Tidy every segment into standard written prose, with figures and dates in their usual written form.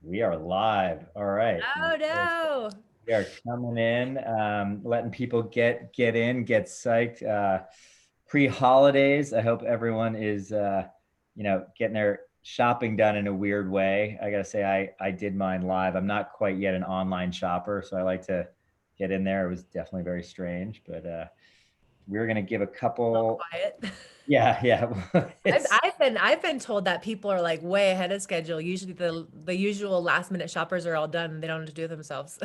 We are live. All right. Oh no. We are coming in, letting people get in, get psyched. Pre-holidays. I hope everyone is, getting their shopping done in a weird way. I gotta say, I did mine live. I'm not quite yet an online shopper, so I like to get in there. It was definitely very strange, but we're gonna give a All couple. quiet. Yeah, yeah. I've, It's I've been I've been told that people are like way ahead of schedule. Usually the usual last minute shoppers are all done and they don't have to do it themselves.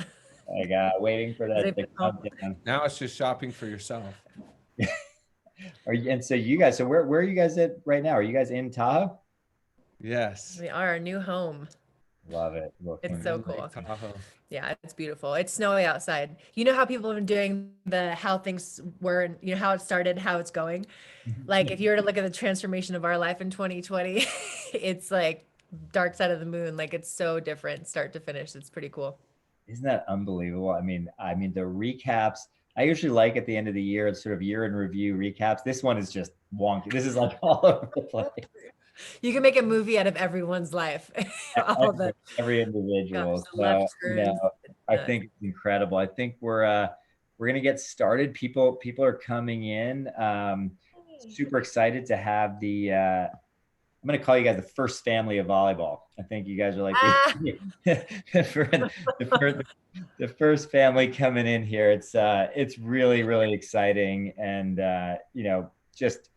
like waiting for 'Cause that they've to been home. come down. Now it's just shopping for yourself. And so you guys, so where are you guys at right now? Are you guys in Tahoe? Yes. We are our new home. Love it. It's Looking so Lake cool. Tahoe. Yeah, it's beautiful. It's snowy outside. You know how people have been doing the how things were and you know how it started, how it's going. Like if you were to look at the transformation of our life in 2020, it's like dark side of the moon. Like it's so different start to finish. It's pretty cool. Isn't that unbelievable? I mean the recaps. I usually like at the end of the year, it's sort of year in review recaps. This one is just wonky. This is like all over the place. You can make a movie out of everyone's life. All Every, the every gosh, individual. the left So turns. I Uh, think it's incredible. I think we're gonna get started. People are coming in. Super excited to have the I'm going to call you guys the first family of volleyball. I think you guys are like the ah, first, the first family coming in here. It's really really exciting, and just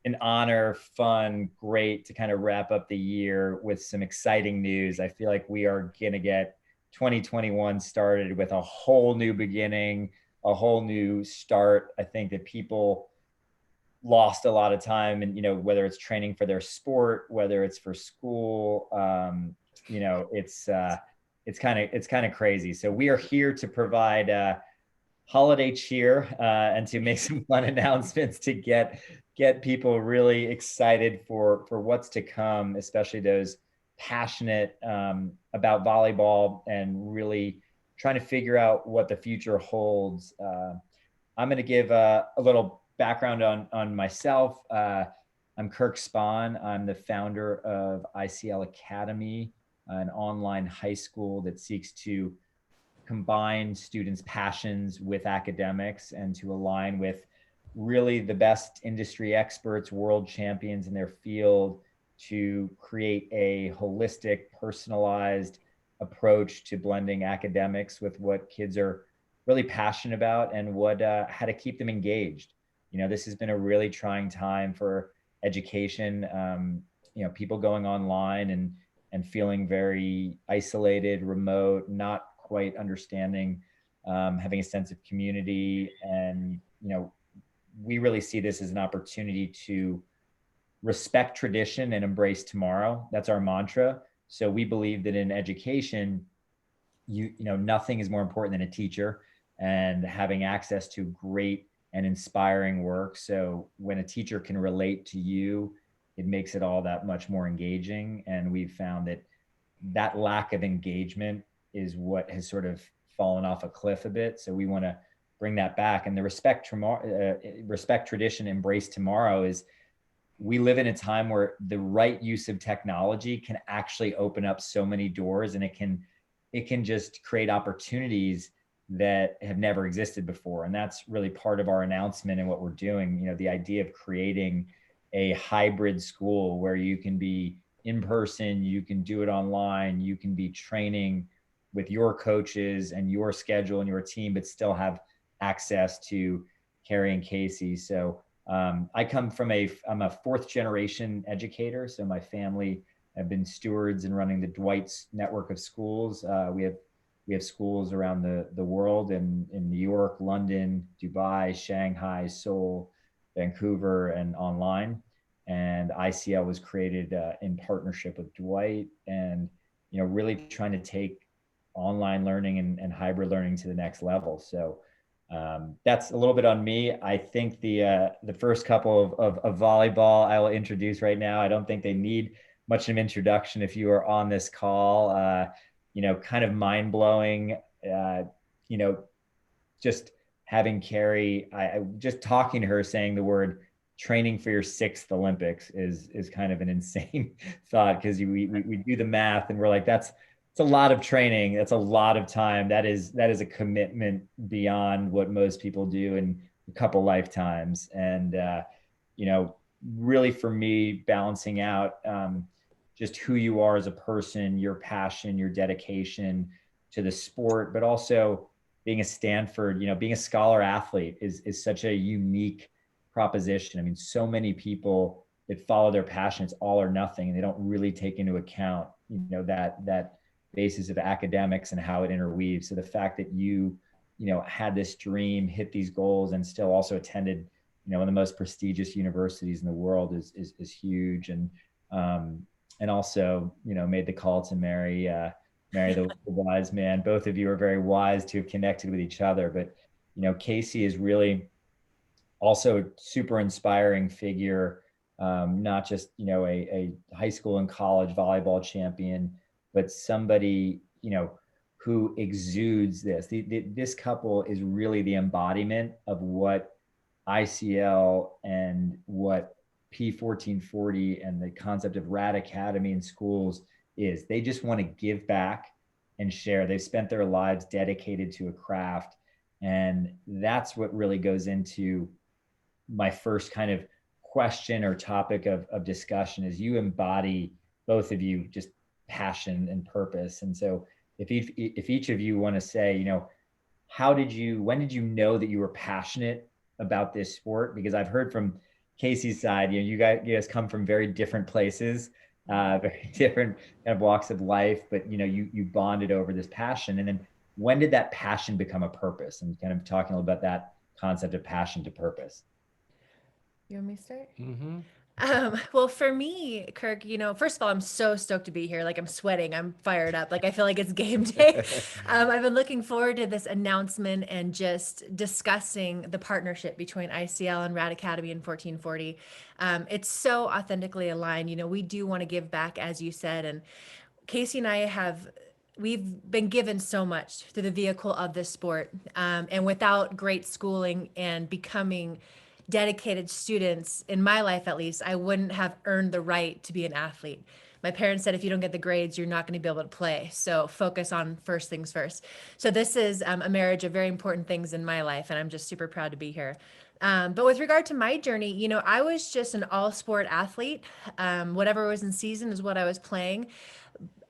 an honor, fun, great to kind of wrap up the year with some exciting news. I feel like we are going to get 2021 started with a whole new beginning, a whole new start. I think that people lost a lot of time, and whether it's training for their sport, whether it's for school, you know it's uh it's kind of crazy. So we are here to provide holiday cheer, and to make some fun announcements to get people really excited for what's to come, especially those passionate about volleyball and really trying to figure out what the future holds. I'm going to give a little background on myself. I'm Kirk Spahn. I'm the founder of ICL Academy, an online high school that seeks to combine students' passions with academics and to align with really the best industry experts, world champions in their field, to create a holistic, personalized approach to blending academics with what kids are really passionate about, and what how to keep them engaged. This has been a really trying time for education. People going online and feeling very isolated, remote, not quite understanding, having a sense of community. And we really see this as an opportunity to respect tradition and embrace tomorrow. That's our mantra. So we believe that in education, nothing is more important than a teacher and having access to great and inspiring work. So when a teacher can relate to you, it makes it all that much more engaging. And we've found that that lack of engagement is what has sort of fallen off a cliff a bit. So we want to bring that back. And the respect tradition, embrace tomorrow is, we live in a time where the right use of technology can actually open up so many doors, and it can just create opportunities that have never existed before. And that's really part of our announcement and what we're doing. The idea of creating a hybrid school where you can be in person, you can do it online, you can be training with your coaches and your schedule and your team, but still have access to Kerri and Casey. So I'm a fourth generation educator. So my family have been stewards in running the Dwight's network of schools. We have schools around the world, in New York, London, Dubai, Shanghai, Seoul, Vancouver, and online. And ICL was created in partnership with Dwight, and really trying to take online learning and hybrid learning to the next level. So that's a little bit on me. I think the first couple of volleyball I will introduce right now. I don't think they need much of an introduction if you are on this call. Kind of mind blowing. You know, just having Kerri, I just talking to her, saying the word training for your sixth Olympics is kind of an insane thought, because we do the math and we're like, it's a lot of training. That's a lot of time. That is a commitment beyond what most people do in a couple lifetimes. And you know, really for me, balancing out just who you are as a person, your passion, your dedication to the sport, but also being a Stanford, being a scholar athlete is such a unique proposition. I mean, so many people that follow their passion, it's all or nothing, and they don't really take into account, that basis of academics and how it interweaves. So the fact that you had this dream, hit these goals, and still also attended, one of the most prestigious universities in the world is huge. And also, made the call to marry the wise man. Both of you are very wise to have connected with each other. But, Casey is really also a super inspiring figure, not just, a high school and college volleyball champion, but somebody, who exudes this. This couple is really the embodiment of what ICL and what P1440 and the concept of Rad Academy in schools is. They just want to give back and share. They've spent their lives dedicated to a craft. And that's what really goes into my first kind of question or topic of discussion is you embody, both of you, just passion and purpose. And so if each of you want to say, when did you know that you were passionate about this sport? Because I've heard from Casey's side, you guys come from very different places, very different kind of walks of life, but you bonded over this passion. And then when did that passion become a purpose? And kind of talking a little about that concept of passion to purpose. You want me to start? Mm-hmm. Well, for me, Kirk, first of all, I'm so stoked to be here. Like I'm sweating, I'm fired up. Like I feel like it's game day. I've been looking forward to this announcement and just discussing the partnership between ICL and Rad Academy and 1440. It's so authentically aligned. We do want to give back, as you said, and Casey and we've been given so much through the vehicle of this sport. And without great schooling and becoming dedicated students, in my life at least, I wouldn't have earned the right to be an athlete. My parents said, if you don't get the grades, you're not going to be able to play. So focus on first things first. So this is a marriage of very important things in my life, and I'm just super proud to be here. But with regard to my journey, I was just an all sport athlete. Whatever was in season is what I was playing.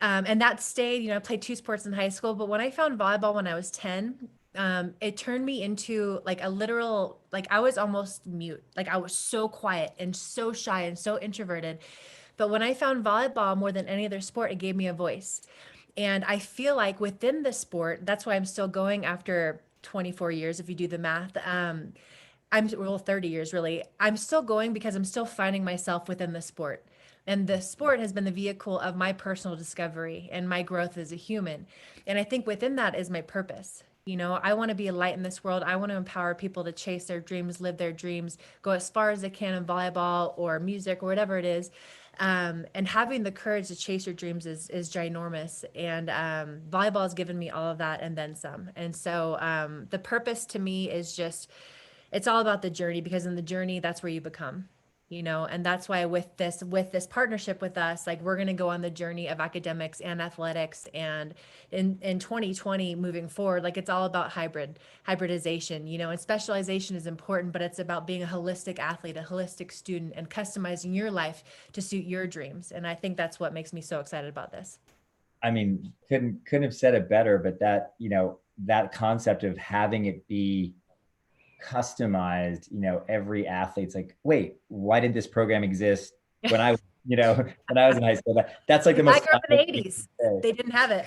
And that stayed, I played 2 sports in high school, but when I found volleyball when I was 10, it turned me into like a literal, like I was almost mute. Like I was so quiet and so shy and so introverted. But when I found volleyball more than any other sport, it gave me a voice. And I feel like within the sport, that's why I'm still going after 24 years, if you do the math. Well, 30 years really. I'm still going because I'm still finding myself within the sport. And the sport has been the vehicle of my personal discovery and my growth as a human. And I think within that is my purpose. I want to be a light in this world. I want to empower people to chase their dreams, live their dreams, go as far as they can in volleyball or music or whatever it is. And having the courage to chase your dreams is ginormous. And volleyball has given me all of that and then some. And so the purpose to me is just, it's all about the journey, because in the journey, that's where you become. And that's why with this partnership with us, like we're going to go on the journey of academics and athletics, and in 2020 moving forward, like it's all about hybridization, and specialization is important, but it's about being a holistic athlete, a holistic student, and customizing your life to suit your dreams. And I think that's what makes me so excited about this. I mean, couldn't have said it better, but that concept of having it be customized, every athlete's like, wait, why did this program exist when I when I was in high school? That's like the most I grew up in the 80s. They didn't have it.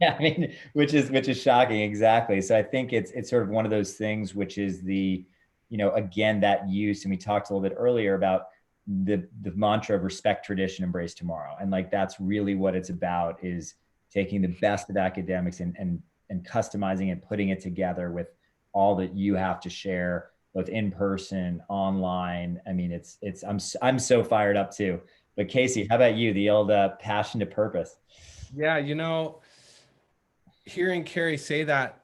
I mean, which is shocking. Exactly. So I think it's sort of one of those things, which is the, again, that use, and we talked a little bit earlier about the mantra of respect tradition, embrace tomorrow. And like, that's really what it's about, is taking the best of academics and customizing and putting it together with all that you have to share, both in person, online. I mean, I'm so fired up too. But Casey, how about you? The old passion to purpose. Yeah, hearing Kerri say that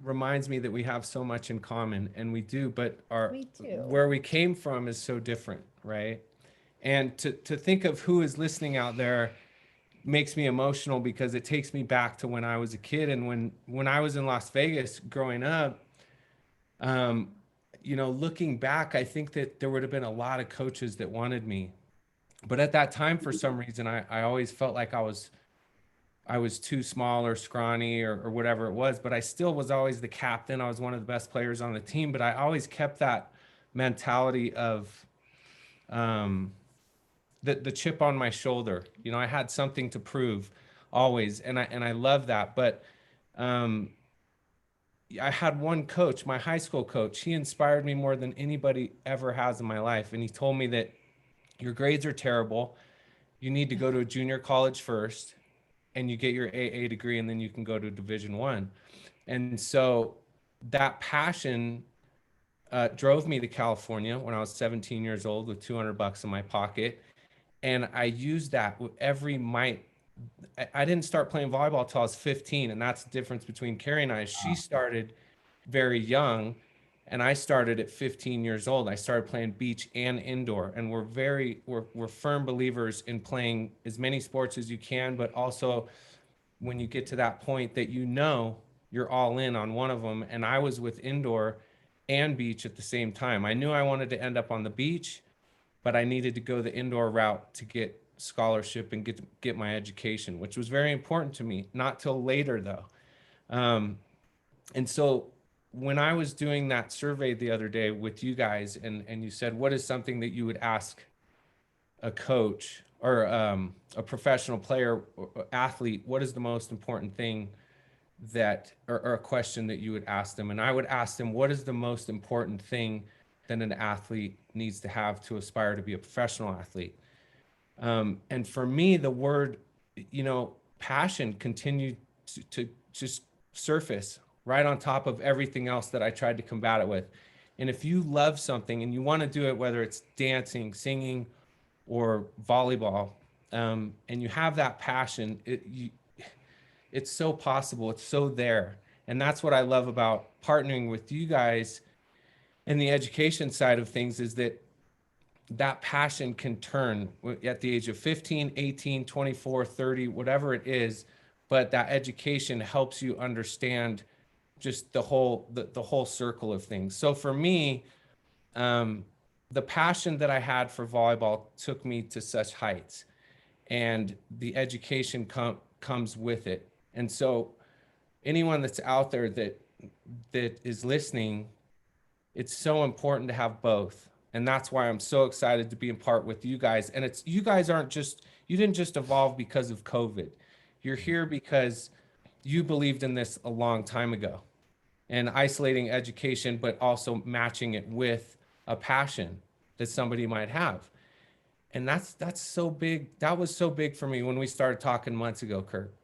reminds me that we have so much in common, and we do, but where we came from is so different, right? And to think of who is listening out there, makes me emotional because it takes me back to when I was a kid. And when I was in Las Vegas growing up, you know, looking back, I think that there would have been a lot of coaches that wanted me. But at that time, for some reason, I always felt like I was too small or scrawny or whatever it was, but I still was always the captain. I was one of the best players on the team, but I always kept that mentality of the chip on my shoulder. You know, I had something to prove always, and I love that. But um, I had one coach, my high school coach. He inspired me more than anybody ever has in my life, and he told me that your grades are terrible. You need to go to a junior college first, and you get your AA degree, and then you can go to Division One. And so that passion drove me to California when I was 17 years old with 200 bucks in my pocket. And I used that with every might. I didn't start playing volleyball until I was 15. And that's the difference between Kerri and I. She started very young, and I started at 15 years old. I started playing beach and indoor. And we're firm believers in playing as many sports as you can, but also when you get to that point that you know you're all in on one of them. And I was with indoor and beach at the same time. I knew I wanted to end up on the beach, but I needed to go the indoor route to get scholarship and get my education, which was very important to me. Not till later though. And so when I was doing that survey the other day with you guys, and you said, what is something that you would ask a coach or a professional player or athlete, what is the most important thing that, or a question that you would ask them? And I would ask them, what is the most important thing that an athlete needs to have to aspire to be a professional athlete? And for me, the word, you know, passion continued to just surface right on top of everything else that I tried to combat it with. And if you love something and you want to do it, whether it's dancing, singing, or volleyball, and you have that passion, it's so possible. It's so there. And that's what I love about partnering with you guys in the education side of things, is that that passion can turn at the age of 15, 18, 24, 30, whatever it is. But that education helps you understand just the whole circle of things. So for me, the passion that I had for volleyball took me to such heights, and the education comes with it. And so anyone that's out there that is listening, it's so important to have both. And that's why I'm so excited to be in part with you guys. And it's, you guys aren't just, you didn't just evolve because of COVID. You're here because you believed in this a long time ago, and isolating education, but also matching it with a passion that somebody might have. And that's so big. That was so big for me when we started talking months ago, Kirk.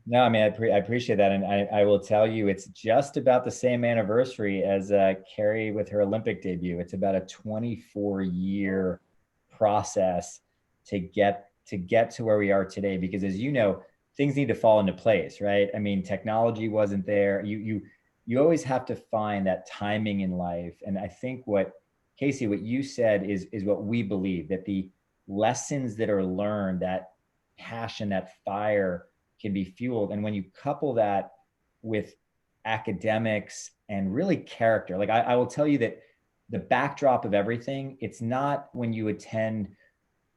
No, I mean, I appreciate that. And I will tell you, it's just about the same anniversary as Kerri with her Olympic debut. It's about a 24-year process to get to where we are today. Because as you know, things need to fall into place, right? I mean, technology wasn't there. You always have to find that timing in life. And I think what Casey, what you said is what we believe, that the lessons that are learned, that passion, that fire, can be fueled. And when you couple that with academics and really character, like I will tell you that the backdrop of everything, it's not when you attend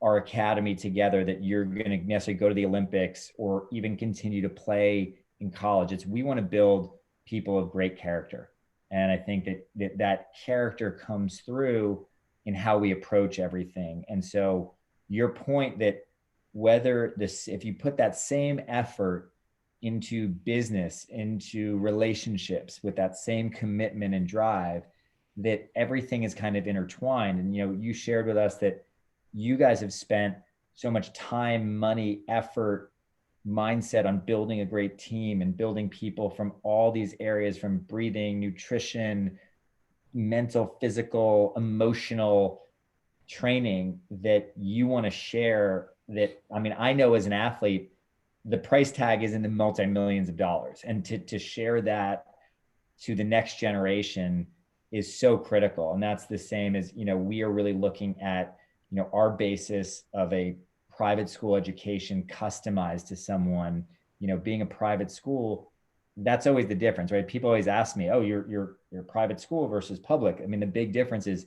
our academy together that you're going to necessarily go to the Olympics or even continue to play in college. It's, we want to build people of great character. And I think that character comes through in how we approach everything. And so your point that whether this, if you put that same effort into business, into relationships with that same commitment and drive, that everything is kind of intertwined. And, you know, you shared with us that you guys have spent so much time, money, effort, mindset on building a great team and building people from all these areas, from breathing, nutrition, mental, physical, emotional training, that you want to share. That, I mean, I know as an athlete, the price tag is in the multi-millions of dollars, and to share that to the next generation is so critical. And that's the same as, you know, we are really looking at, you know, our basis of a private school education customized to someone, being a private school, that's always the difference, right? People always ask me, oh, you're private school versus public. I mean, the big difference is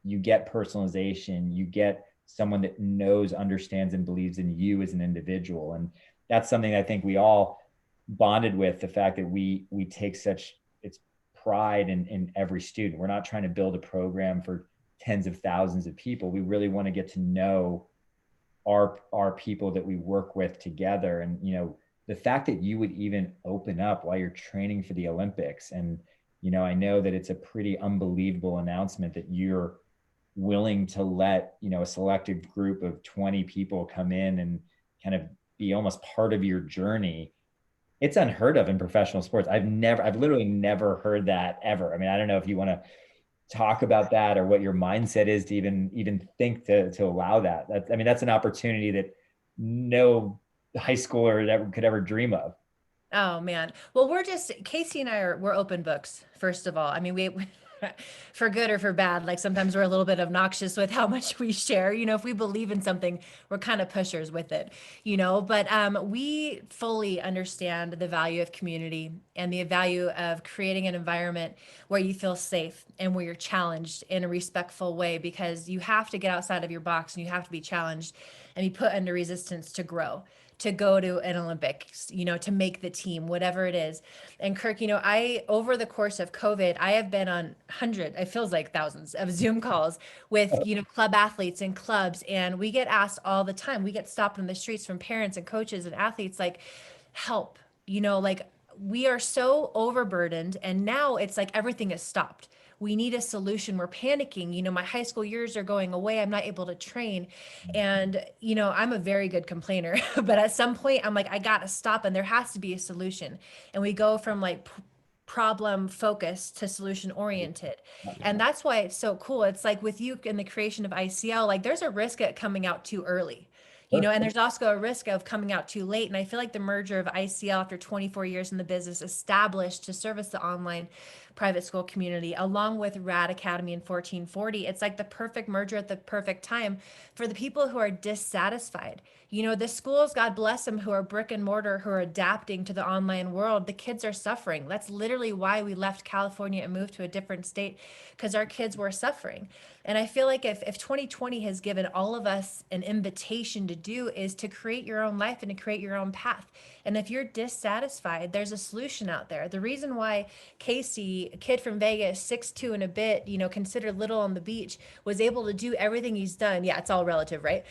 you get personalization, you get someone that knows, understands, and believes in you as an individual. And that's something I think we all bonded with, the fact that we take such it's pride in every student. We're not trying to build a program for tens of thousands of people. We really want to get to know our people that we work with together. And the fact that you would even open up while you're training for the Olympics, and I know that it's a pretty unbelievable announcement that you're willing to let a selected group of 20 people come in and kind of be almost part of your journey. It's unheard of in professional sports. I've literally never heard that ever. I mean, I don't know if you want to talk about that, or what your mindset is to even think to allow that. I mean, that's an opportunity that no high schooler could ever dream of. Oh man. Well, Casey and we're open books, first of all. I mean, we for good or for bad, like sometimes we're a little bit obnoxious with how much we share. If we believe in something, we're kind of pushers with it, but we fully understand the value of community and the value of creating an environment where you feel safe and where you're challenged in a respectful way, because you have to get outside of your box and you have to be challenged and be put under resistance to grow, to go to an Olympics, to make the team, whatever it is. And Kirk, over the course of COVID, I have been on it feels like thousands of Zoom calls with, club athletes and clubs. And we get asked all the time, we get stopped on the streets from parents and coaches and athletes, like, help, like we are so overburdened. And now it's like everything is stopped. We need a solution. We're panicking. My high school years are going away. I'm not able to train. And, I'm a very good complainer, but at some point I'm like, I got to stop, and there has to be a solution. And we go from like problem focused to solution oriented. And that's why it's so cool. It's like with you in the creation of ICL, like there's a risk at coming out too early. And there's also a risk of coming out too late. And I feel like the merger of ICL after 24 years in the business, established to service the online private school community, along with Rad Academy and 1440, it's like the perfect merger at the perfect time for the people who are dissatisfied. The schools, God bless them, who are brick and mortar, who are adapting to the online world, the kids are suffering. That's literally why we left California and moved to a different state, because our kids were suffering. And I feel like if 2020 has given all of us an invitation to do, is to create your own life and to create your own path. And if you're dissatisfied, there's a solution out there. The reason why Casey, a kid from Vegas, 6'2" and a bit, considered little on the beach, was able to do everything he's done. Yeah, it's all relative, right?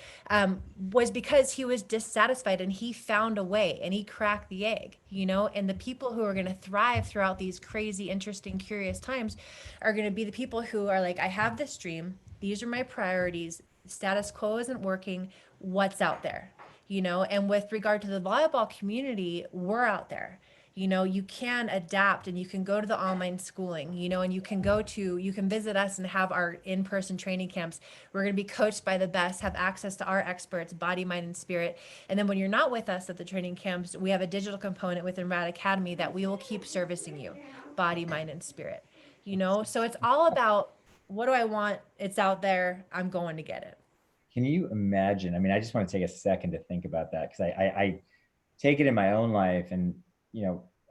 Was because he was dissatisfied and he found a way and he cracked the egg, and the people who are going to thrive throughout these crazy, interesting, curious times are going to be the people who are like, I have this dream. These are my priorities. Status quo isn't working. What's out there? And with regard to the volleyball community, we're out there. You can adapt and you can go to the online schooling, and you can visit us and have our in-person training camps. We're going to be coached by the best, have access to our experts, body, mind, and spirit. And then when you're not with us at the training camps, we have a digital component within Rad Academy that we will keep servicing you, body, mind, and spirit. So it's all about, what do I want? It's out there. I'm going to get it. Can you imagine? I mean, I just want to take a second to think about that, because I take it in my own life. And,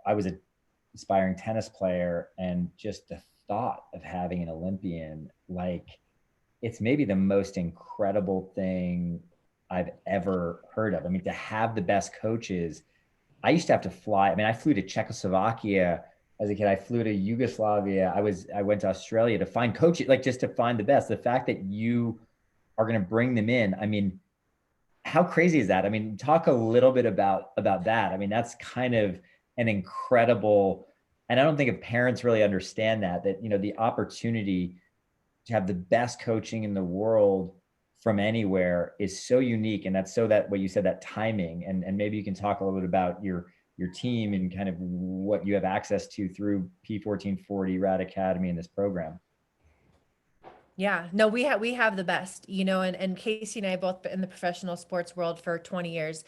I was an aspiring tennis player, and just the thought of having an Olympian, like, it's maybe the most incredible thing I've ever heard of. I mean, to have the best coaches. I used to have to fly. I mean, I flew to Czechoslovakia as a kid. I flew to Yugoslavia. I went to Australia to find coaches, like just to find the best. The fact that you are going to bring them in, I mean, how crazy is that? I mean, talk a little bit about that. I mean, that's kind of an incredible, and I don't think if parents really understand that, the opportunity to have the best coaching in the world from anywhere is so unique. And that's so that what you said, that timing, and maybe you can talk a little bit about your team and kind of what you have access to through P1440, Rad Academy, and this program. Yeah, no, we have the best, and Casey and I both been in the professional sports world for 20 years,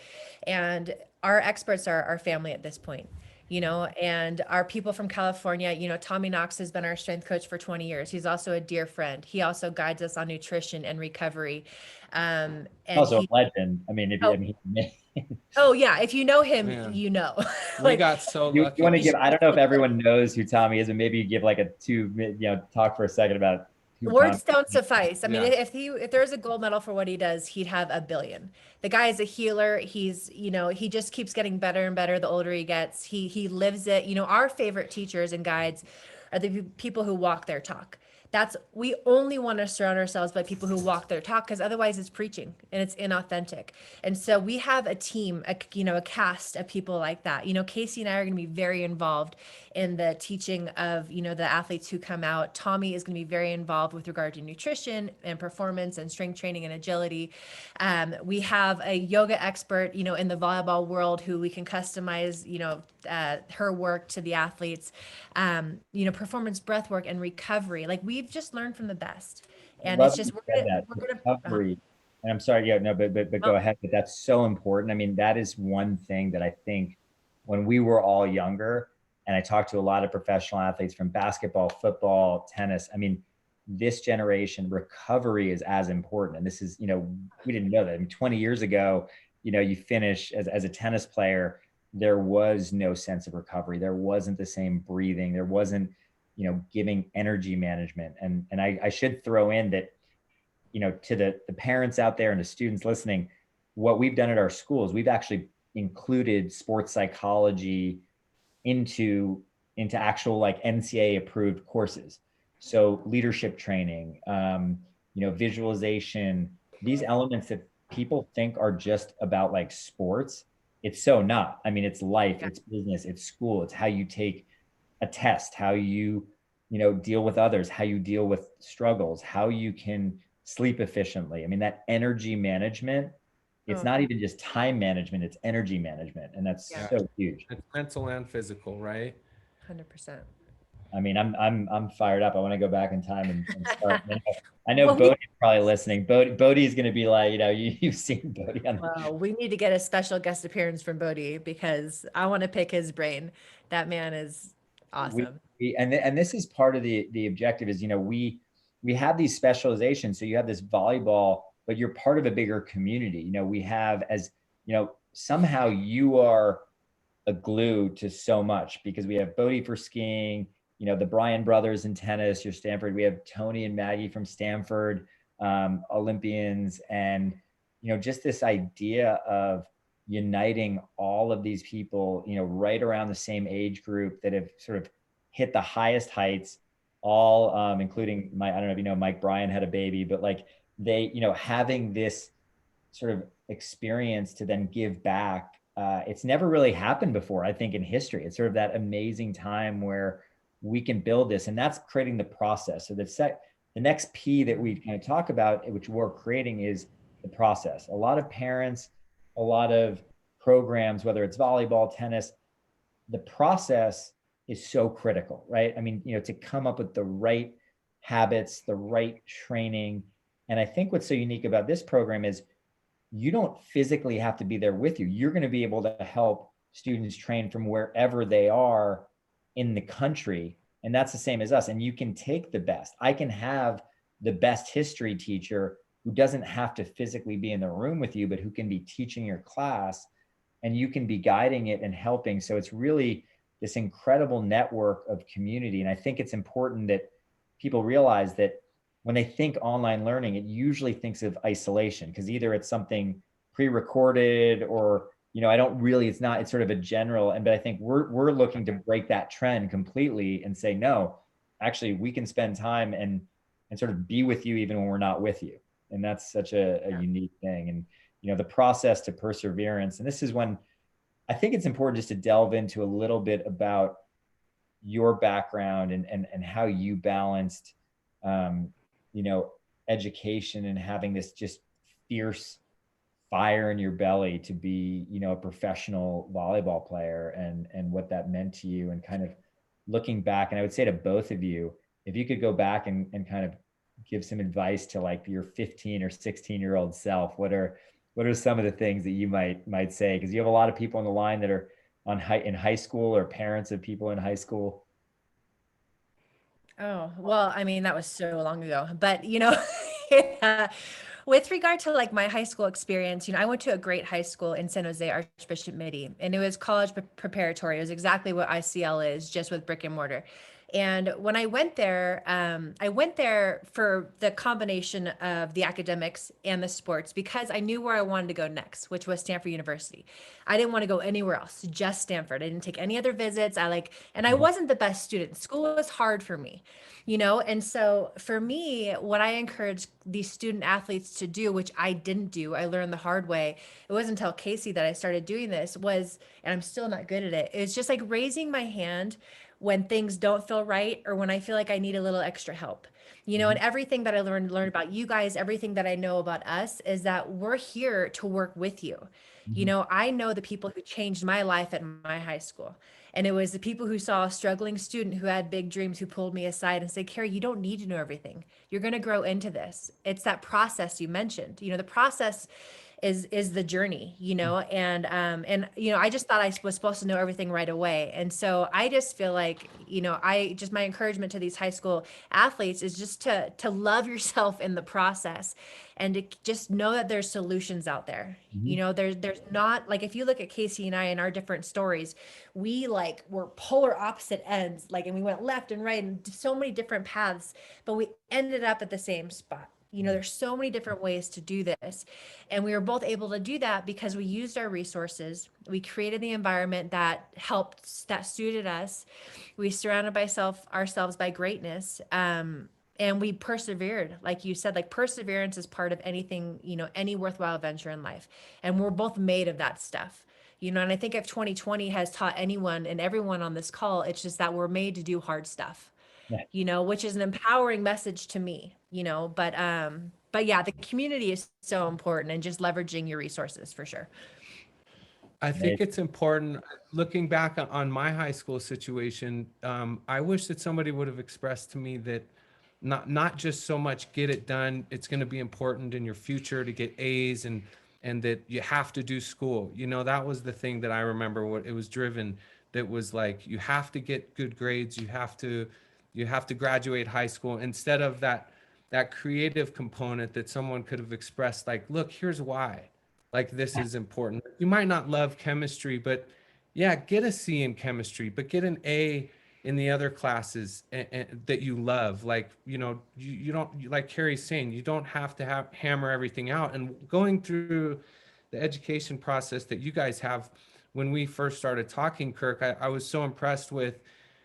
and our experts are our family at this point. and our people from California, Tommy Knox has been our strength coach for 20 years. He's also a dear friend. He also guides us on nutrition and recovery. And Also a legend. I mean, oh yeah, if you know him, Man, we like got so you lucky. want to give, I don't know if everyone knows who Tommy is, but maybe you give like a talk for a second about who Tommy words don't suffice. I mean, Yeah. if there's a gold medal for what he does, he'd have a billion. The guy is a healer. He just keeps getting better and better the older he gets. He lives it. Our favorite teachers and guides are the people who walk their talk. We only want to surround ourselves by people who walk their talk, because otherwise it's preaching and it's inauthentic. And so we have a team, a cast of people like that. Casey and I are going to be very involved in the teaching of, the athletes who come out. Tommy is going to be very involved with regard to nutrition and performance and strength training and agility. We have a yoga expert, in the volleyball world who we can customize, her work to the athletes, performance, breath work, and recovery. Like, we've just learned from the best. And love it's just, you said that recovery. And I'm sorry, yeah, no, but go ahead. But that's so important. I mean, that is one thing that I think when we were all younger, and I talked to a lot of professional athletes from basketball, football, tennis. I mean, this generation, recovery is as important. And this is, we didn't know that. I mean, 20 years ago, you finish as a tennis player, there was no sense of recovery. There wasn't the same breathing. There wasn't, giving energy management. And I should throw in that, to the parents out there and the students listening, what we've done at our schools, we've actually included sports psychology into actual like NCAA approved courses. So leadership training, visualization, these elements that people think are just about like sports, it's so not. I mean, it's life, it's business, it's school, it's how you take a test, how you deal with others, how you deal with struggles, how you can sleep efficiently. I mean, that energy management, it's not even just time management, it's energy management. And that's so huge. It's mental and physical, right? 100%. I mean, I'm fired up. I want to go back in time and start. I know Bodie's probably listening. Bodie's going to be like, you've seen Bodie on. Well, we need to get a special guest appearance from Bodie, because I want to pick his brain. That man is awesome. And this is part of the objective is, we have these specializations. So you have this volleyball, but you're part of a bigger community. We have, as somehow you are a glue to so much, because we have Bodie for skiing, the Bryan brothers in tennis, your Stanford, we have Tony and Maggie from Stanford, Olympians. And, just this idea of uniting all of these people, right around the same age group that have sort of hit the highest heights, all including I don't know if you know, Mike Bryan had a baby, but like they, having this sort of experience to then give back. It's never really happened before, I think, in history. It's sort of that amazing time where we can build this, and that's creating the process. So the next P that we kind of talk about, which we're creating, is the process. A lot of parents, a lot of programs, whether it's volleyball, tennis, the process is so critical, right? I mean, to come up with the right habits, the right training. And I think what's so unique about this program is you don't physically have to be there with you. You're going to be able to help students train from wherever they are in the country. And that's the same as us. And you can take the best. I can have the best history teacher who doesn't have to physically be in the room with you, but who can be teaching your class, and you can be guiding it and helping. So it's really this incredible network of community. And I think it's important that people realize that when they think online learning, it usually thinks of isolation, because either it's something pre-recorded or, it's sort of a general. But I think we're looking to break that trend completely and say, no, actually we can spend time and sort of be with you even when we're not with you. And that's such a unique thing. And, the process to perseverance. And this is when I think it's important just to delve into a little bit about your background and how you balanced, education and having this just fierce fire in your belly to be, a professional volleyball player, and what that meant to you, and kind of looking back. And I would say to both of you, if you could go back and kind of give some advice to like your 15 or 16-year-old self, what are some of the things that you might say? Because you have a lot of people on the line that are in high school, or parents of people in high school? Oh, well, I mean, that was so long ago, but uh, with regard to like my high school experience, I went to a great high school in San Jose, Archbishop Mitty, and it was college preparatory. It was exactly what ICL is, just with brick and mortar. And when I went there for the combination of the academics and the sports because I knew where I wanted to go next, which was Stanford University. I didn't want to go anywhere else, just Stanford. I didn't take any other visits. And I wasn't the best student. School was hard for me, And so for me, what I encourage these student athletes to do, which I didn't do, I learned the hard way. It wasn't until Casey that I started doing this and I'm still not good at it. It's just like raising my hand when things don't feel right or when I feel like I need a little extra help. And everything that I learned about you guys, everything that I know about us is that we're here to work with you. I know the people who changed my life at my high school. And it was the people who saw a struggling student who had big dreams who pulled me aside and said, Kerri, you don't need to know everything. You're going to grow into this. It's that process you mentioned. The process is the journey, I just thought I was supposed to know everything right away. And so I just feel like, my encouragement to these high school athletes is just to love yourself in the process and to just know that there's solutions out there. There's not like, if you look at Casey and I and our different stories, we like were polar opposite ends, and we went left and right and so many different paths, but we ended up at the same spot. There's so many different ways to do this. And we were both able to do that because we used our resources. We created the environment that suited us. We surrounded ourselves by greatness. And we persevered. Like you said, like perseverance is part of anything, any worthwhile venture in life. And we're both made of that stuff. And I think if 2020 has taught anyone and everyone on this call, it's just that we're made to do hard stuff, Yeah. which is an empowering message to me, but yeah, the community is so important and just leveraging your resources for sure. I think it's important. Looking back on my high school situation, I wish that somebody would have expressed to me that not just so much get it done. It's going to be important in your future to get A's and that you have to do school. That was the thing that I remember what it was driven. That was like, you have to get good grades. You have to graduate high school, instead of that creative component that someone could have expressed, like, look, here's why. Like, this is important. You might not love chemistry, but yeah, get a C in chemistry, but get an A in the other classes that you love. Like, you don't, like Kerri's saying, you don't have to hammer everything out. And going through the education process that you guys have, when we first started talking, Kirk, I was so impressed with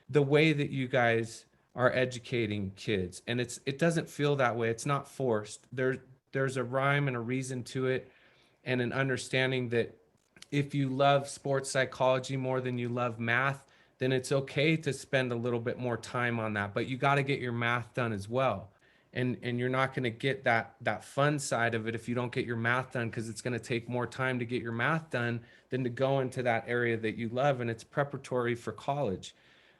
the way that you guys are educating kids. And it doesn't feel that way. It's not forced. There's a rhyme and a reason to it, and an understanding that if you love sports psychology more than you love math, then it's okay to spend a little bit more time on that. But you got to get your math done as well. And you're not going to get that fun side of it if you don't get your math done, because it's going to take more time to get your math done than to go into that area that you love. And it's preparatory for college.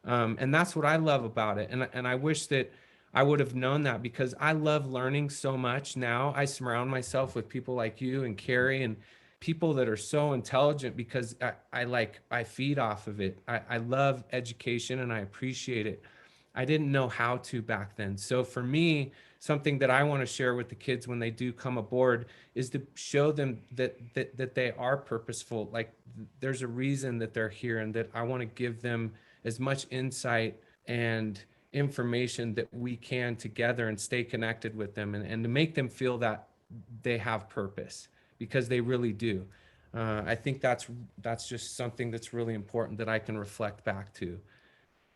And that's what I love about it. And I wish that I would have known that, because I love learning so much now. I surround myself with people like you and Kerri and people that are so intelligent, because I feed off of it. I love education and I appreciate it. I didn't know how to back then. So for me, something that I want to share with the kids when they do come aboard is to show them that they are purposeful. Like, there's a reason that they're here, and that I want to give them as much insight and information that we can together, and stay connected with them, and to make them feel that they have purpose, because they really do. I think that's just something that's really important that I can reflect back to.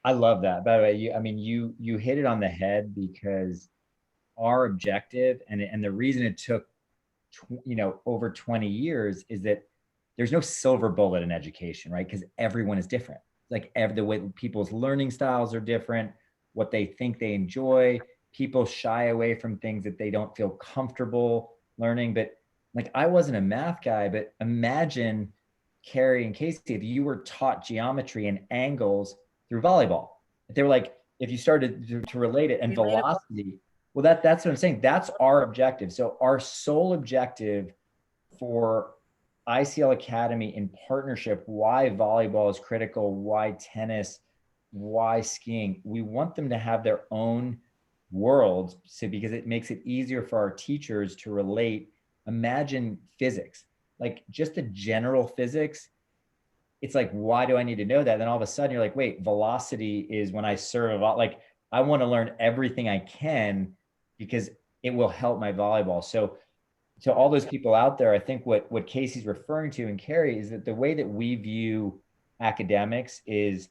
I love that. By the way, you hit it on the head, because our objective, and the reason it took over 20 years, is that there's no silver bullet in education, right? Because everyone is different. Like, the way people's learning styles are different, what they think they enjoy. People shy away from things that they don't feel comfortable learning. But like, I wasn't a math guy, but imagine, Kerri and Casey, if you were taught geometry and angles through volleyball. If they were like, if you started to relate it, and velocity, well, that's what I'm saying. That's our objective. So our sole objective for ICL Academy in partnership, why volleyball is critical, why tennis, why skiing. We want them to have their own worlds, so because it makes it easier for our teachers to relate. Imagine physics, like just the general physics. It's like, why do I need to know that? Then all of a sudden you're like, wait, velocity is when I serve. Like, I want to learn everything I can because it will help my volleyball. So to all those people out there, I think what Casey's referring to and Kerri is that the way that we view academics is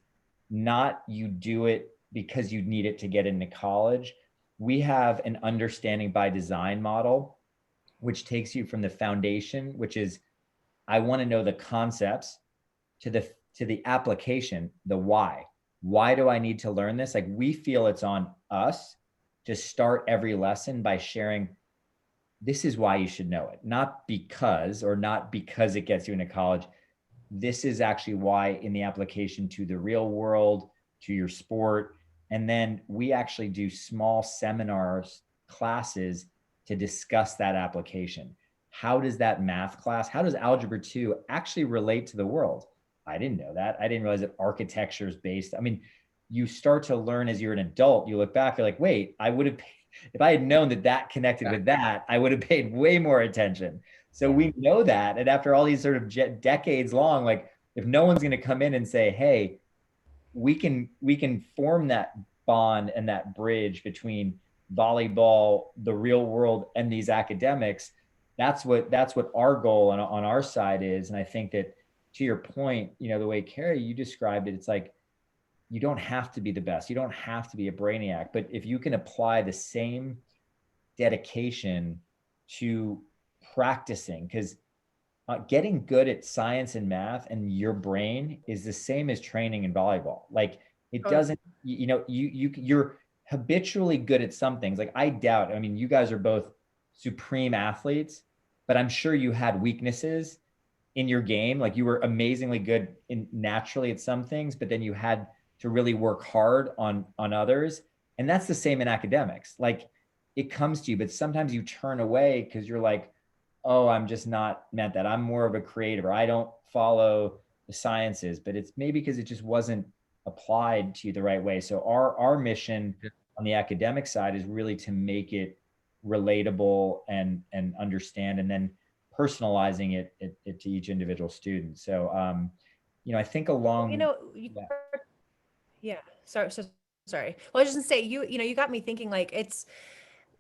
not you do it because you need it to get into college. We have an understanding by design model, which takes you from the foundation, which is I want to know the concepts, to the application, the why. Why do I need to learn this? Like, we feel it's on us to start every lesson by sharing, this is why you should know it, not because, or not because it gets you into college. This is actually why in the application to the real world, to your sport. And then we actually do small seminars, classes to discuss that application. How does that math class, how does algebra 2 actually relate to the world? I didn't know that. I didn't realize that architecture is based. I mean, you start to learn as you're an adult. You look back, you're like, wait, I would have, if I had known that that connected with that, I would have paid way more attention. So we know that. And after all these sort of decades long, like, if no one's going to come in and say, hey, we can form that bond and that bridge between volleyball, the real world, and these academics, that's what our goal on our side is. And I think that, to your point, the way Kerri, you described it, it's like, you don't have to be the best. You don't have to be a brainiac, but if you can apply the same dedication to practicing, because getting good at science and math and your brain is the same as training in volleyball. Like, it doesn't, you're habitually good at some things. Like, I doubt, I mean, you guys are both supreme athletes, but I'm sure you had weaknesses in your game. Like, you were amazingly good naturally at some things, but then you had to really work hard on others. And that's the same in academics. Like, it comes to you, but sometimes you turn away because you're like, oh, I'm just not meant that. I'm more of a creative, or I don't follow the sciences, but it's maybe because it just wasn't applied to you the right way. So our mission on the academic side is really to make it relatable and understand, and then personalizing it to each individual student. So I think along yeah. Yeah. Sorry. Well, I was just gonna say, you got me thinking, like, it's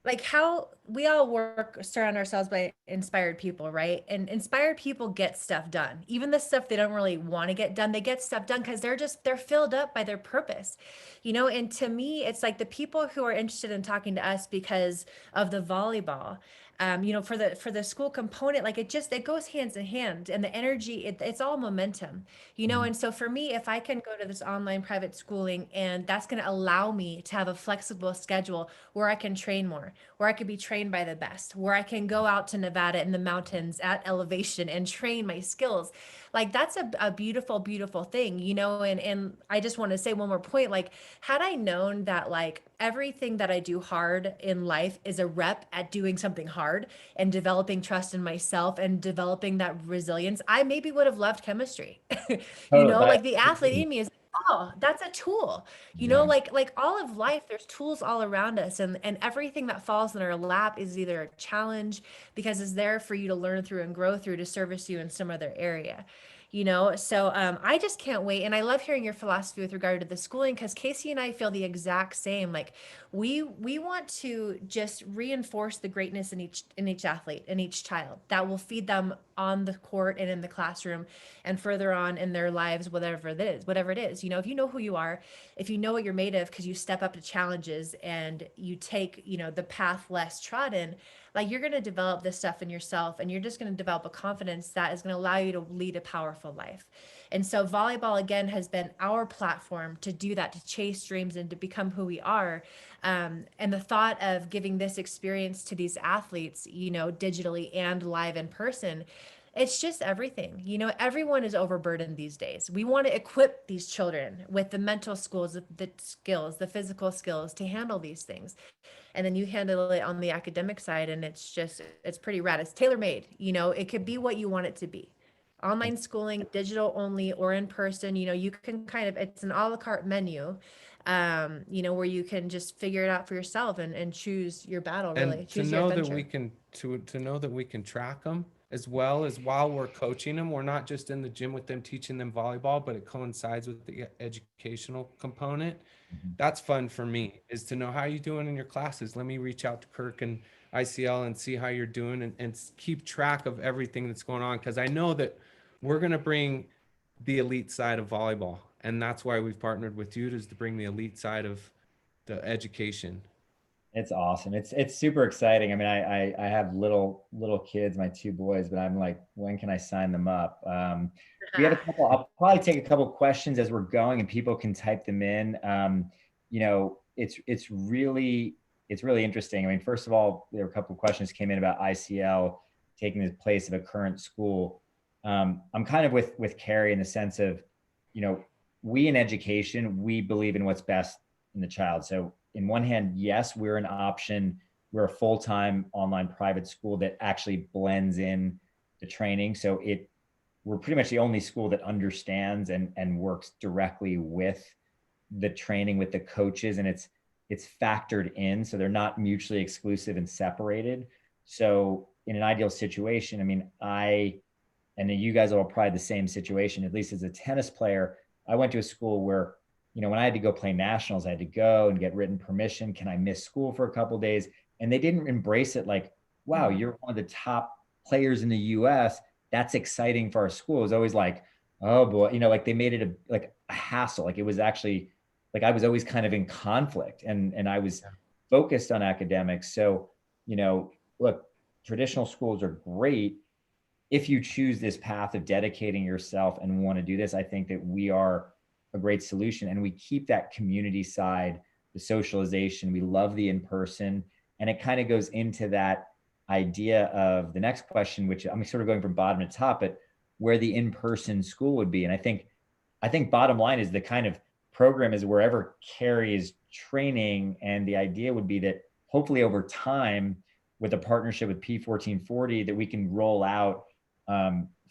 like how we all surround ourselves by inspired people, right? And inspired people get stuff done. Even the stuff they don't really want to get done, they get stuff done because they're filled up by their purpose. And to me, it's like the people who are interested in talking to us because of the volleyball. For the school component, like, it goes hands in hand, and the energy, it's all momentum. And so for me, if I can go to this online private schooling, and that's going to allow me to have a flexible schedule where I can train more, where I could be trained by the best, where I can go out to Nevada in the mountains at elevation and train my skills. Like, that's a beautiful, beautiful thing, and I just want to say one more point. Like, had I known that, like, everything that I do hard in life is a rep at doing something hard and developing trust in myself and developing that resilience, I maybe would have loved chemistry. Like, the athlete in me is, oh, that's a tool. Like all of life, there's tools all around us, and everything that falls in our lap is either a challenge because it's there for you to learn through and grow through to service you in some other area. So I just can't wait. And I love hearing your philosophy with regard to the schooling, because Casey and I feel the exact same. Like, we want to just reinforce the greatness in each athlete, in each child, that will feed them on the court and in the classroom and further on in their lives, whatever it is. If you know who you are, if you know what you're made of, because you step up to challenges and you take, the path less trodden, like, you're going to develop this stuff in yourself, and you're just going to develop a confidence that is going to allow you to lead a powerful life. And so volleyball, again, has been our platform to do that, to chase dreams and to become who we are. And the thought of giving this experience to these athletes, digitally and live in person, it's just everything. Everyone is overburdened these days. We want to equip these children with the mental skills, the physical skills to handle these things. And then you handle it on the academic side, and it's pretty rad. It's tailor-made. It could be what you want it to be. online schooling, digital only or in person. You can kind of, it's an a la carte menu, where you can just figure it out for yourself and choose your battle, really And to choose your know that adventure. we can to know that we can track them as well as while we're coaching them. We're not just in the gym with them teaching them volleyball, but it coincides with the educational component. Mhm. That's fun for me, is to know how you doing in your classes. Let me reach out to Kirk and ICL and see how you're doing, and keep track of everything that's going on, because I know that we're going to bring the elite side of volleyball, and that's why we've partnered with you, is to bring the elite side of the education. It's awesome. It's super exciting. I mean, I have little kids, my two boys, but I'm like, when can I sign them up? We have a couple. I'll probably take a couple questions as we're going, and people can type them in. It's really interesting. I mean, first of all, there were a couple of questions came in about ICL taking the place of a current school. I'm kind of with Kerri in the sense of, we in education, we believe in what's best in the child. So in one hand, yes, we're an option. We're a full-time online private school that actually blends in the training. So we're pretty much the only school that understands and works directly with the training with the coaches, and it's factored in. So they're not mutually exclusive and separated. So in an ideal situation, I mean, and you guys are all probably the same situation, at least as a tennis player. I went to a school where, when I had to go play nationals, I had to go and get written permission. Can I miss school for a couple of days? And they didn't embrace it like, wow, you're one of the top players in the US. That's exciting for our school. It was always like, oh boy, like they made it like a hassle. Like it was actually like I was always kind of in conflict, and I was focused on academics. So, look, traditional schools are great if you choose this path of dedicating yourself and want to do this. I think that we are a great solution, and we keep that community side, the socialization. We love the in-person, and it kind of goes into that idea of the next question, which I'm sort of going from bottom to top, but where the in-person school would be. And I think bottom line is the kind of program is wherever Kerri is training. And the idea would be that hopefully over time, with a partnership with P1440, that we can roll out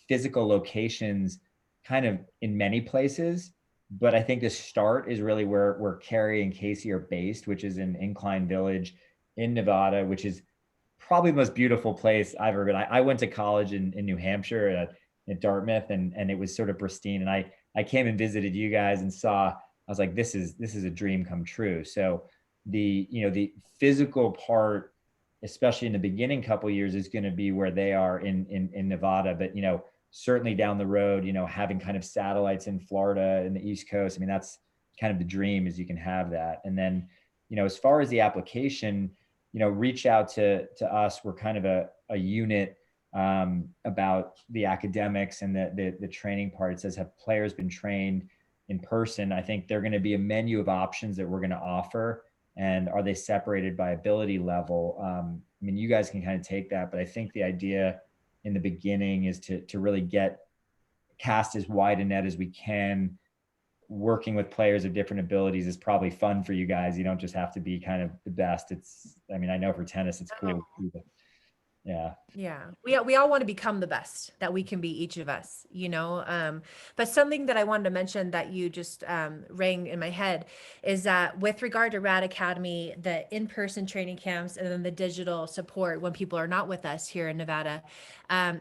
physical locations kind of in many places. But I think the start is really where Kerri and Casey are based, which is in Incline Village in Nevada, which is probably the most beautiful place I've ever been. I went to college in New Hampshire at Dartmouth, and it was sort of pristine. And I came and visited you guys and saw. I was like, this is a dream come true. So the physical part, especially in the beginning couple years, is going to be where they are in Nevada. But certainly down the road, having kind of satellites in Florida and the East Coast. I mean, that's kind of the dream, is you can have that. And then, as far as the application, reach out to us. We're kind of a unit about the academics and the training part. It says, have players been trained in person? I think they're going to be a menu of options that we're going to offer. And are they separated by ability level? I mean, you guys can kind of take that, but I think the idea in the beginning is to really cast as wide a net as we can. Working with players of different abilities is probably fun for you guys. You don't just have to be kind of the best. I mean, I know for tennis, it's cool. Yeah. Yeah, we all want to become the best that we can be, each of us, but something that I wanted to mention that you just rang in my head is that with regard to Rad Academy, the in-person training camps and then the digital support when people are not with us here in Nevada,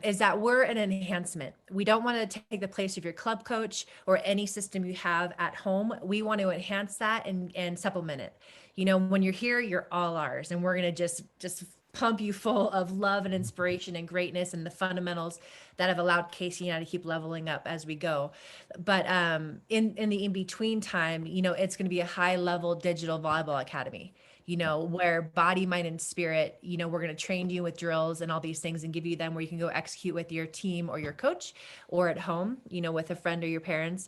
is that we're an enhancement. We don't want to take the place of your club coach or any system you have at home. We want to enhance that and supplement it. When you're here, you're all ours, and we're going to just pump you full of love and inspiration and greatness and the fundamentals that have allowed Casey and I to keep leveling up as we go. But in the in-between time, it's going to be a high-level digital volleyball academy, where body, mind, and spirit, we're going to train you with drills and all these things and give you them where you can go execute with your team or your coach, or at home, with a friend or your parents.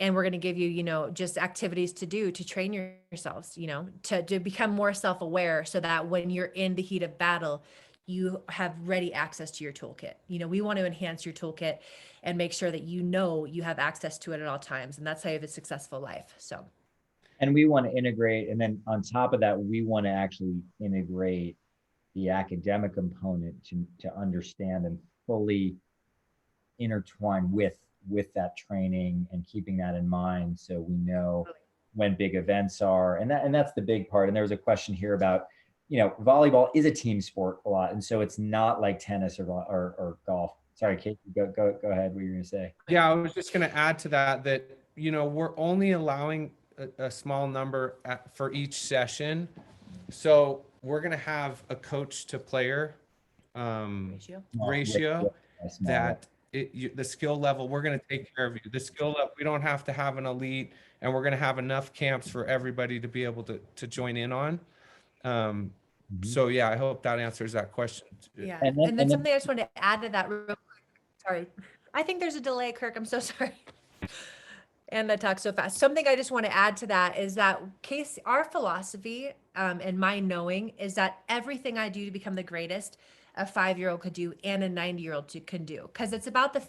And we're going to give you, just activities to do to train yourselves, to become more self-aware, so that when you're in the heat of battle, you have ready access to your toolkit. We want to enhance your toolkit and make sure that you have access to it at all times. And that's how you have a successful life. So. And we want to integrate, and then on top of that, we want to actually integrate the academic component to understand and fully intertwined with that training and keeping that in mind, so we know when big events are. And that's the big part. And there was a question here about, volleyball is a team sport a lot, and so it's not like tennis or golf. Sorry, Kate, go ahead. What you're going to say? Yeah, I was just going to add to that we're only allowing a small number for each session. So we're going to have a coach to player ratio that the skill level, we're going to take care of you. The skill level, we don't have to have an elite, and we're going to have enough camps for everybody to be able to join in on. So yeah, I hope that answers that question. Yeah. And then something I just wanted to add to that real quick. Sorry. I think there's a delay, Kirk. I'm so sorry. And I talk so fast. Something I just want to add to that is that our philosophy and my knowing is that everything I do to become the greatest a 5-year-old could do and a 90-year-old can do. Because it's about the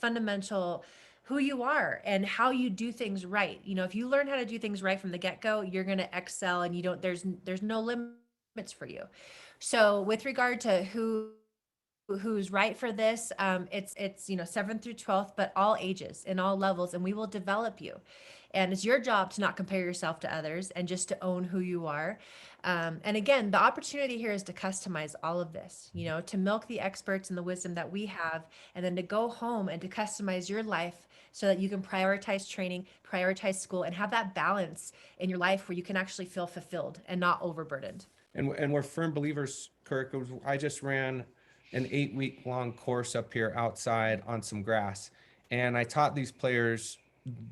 fundamental who you are and how you do things right. If you learn how to do things right from the get-go, you're going to excel, and there's no limits for you. So with regard to who's right for this, it's 7th through 12th, but all ages and all levels, and we will develop you. And it's your job to not compare yourself to others and just to own who you are. And again, the opportunity here is to customize all of this, to milk the experts and the wisdom that we have, and then to go home and to customize your life so that you can prioritize training, prioritize school, and have that balance in your life where you can actually feel fulfilled and not overburdened. And we're firm believers, Kirk. I just ran an 8-week long course up here outside on some grass, and I taught these players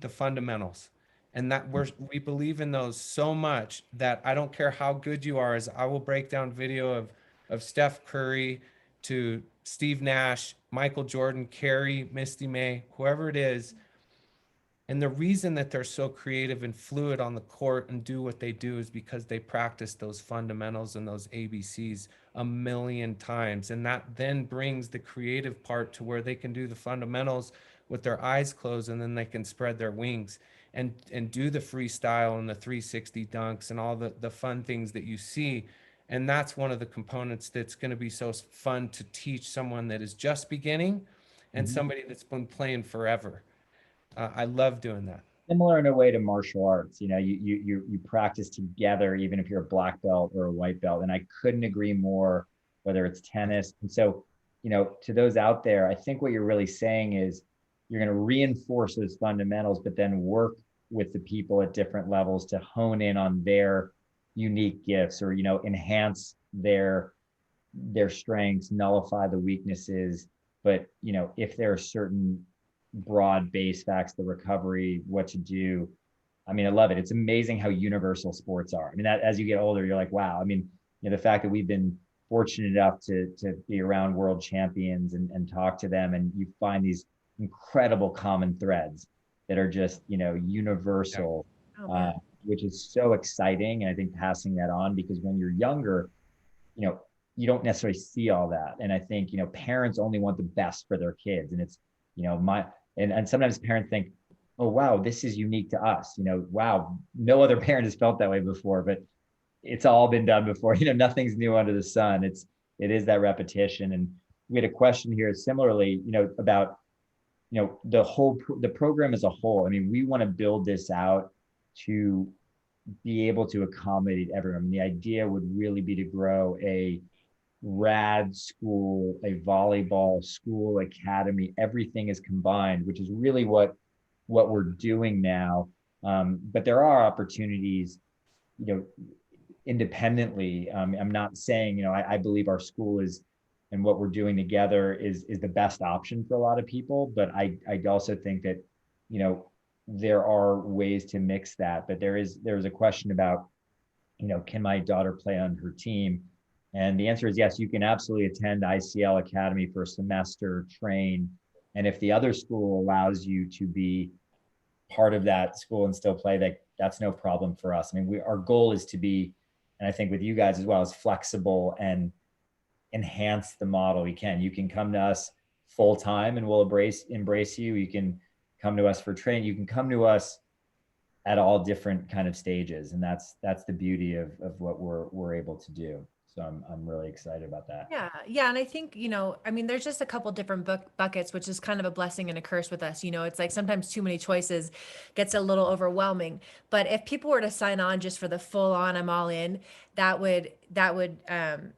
the fundamentals, and that we believe in those so much that I don't care how good you are, as I will break down video of Steph Curry to Steve Nash, Michael Jordan, Kerri, Misty May, whoever it is. And the reason that they're so creative and fluid on the court and do what they do is because they practice those fundamentals and those ABCs a million times. And that then brings the creative part to where they can do the fundamentals with their eyes closed, and then they can spread their wings and do the freestyle and the 360 dunks and all the fun things that you see. And that's one of the components that's going to be so fun to teach someone that is just beginning and somebody that's been playing forever. I love doing that. Similar in a way to martial arts. You practice together, even if you're a black belt or a white belt. And I couldn't agree more, whether it's tennis. And so, to those out there, I think what you're really saying is you're going to reinforce those fundamentals, but then work with the people at different levels to hone in on their unique gifts, or, enhance their strengths, nullify the weaknesses. But, if there are certain broad base facts, the recovery, what to do. I mean, I love it. It's amazing how universal sports are. I mean, that as you get older, you're like, wow. I mean, the fact that we've been fortunate enough to be around world champions and talk to them, and you find these incredible common threads that are just, universal, which is so exciting. And I think passing that on, because when you're younger, you don't necessarily see all that. And I think, parents only want the best for their kids. And it's, and sometimes parents think, oh, wow, this is unique to us. Wow, no other parent has felt that way before, but it's all been done before. Nothing's new under the sun. It is that repetition. And we had a question here similarly, about, the program as a whole. I mean, we want to build this out to be able to accommodate everyone. The idea would really be to grow a rad school, a volleyball school, academy. Everything is combined, which is really what we're doing now. But there are opportunities, independently. I'm not saying, I believe our school is, and what we're doing together is the best option for a lot of people. But I also think that, there are ways to mix that. But there's a question about, can my daughter play on her team? And the answer is yes, you can absolutely attend ICL Academy for a semester, train. And if the other school allows you to be part of that school and still play, that's no problem for us. I mean, our goal is to be, and I think with you guys as well, is flexible and enhance the model. You can come to us full time and we'll embrace you. You can come to us for training. You can come to us at all different kind of stages. And that's the beauty of what we're able to do. So I'm really excited about that. Yeah. Yeah. And I think, I mean, there's just a couple different buckets, which is kind of a blessing and a curse with us. It's like sometimes too many choices gets a little overwhelming. But if people were to sign on just for the full on, I'm all in, that would add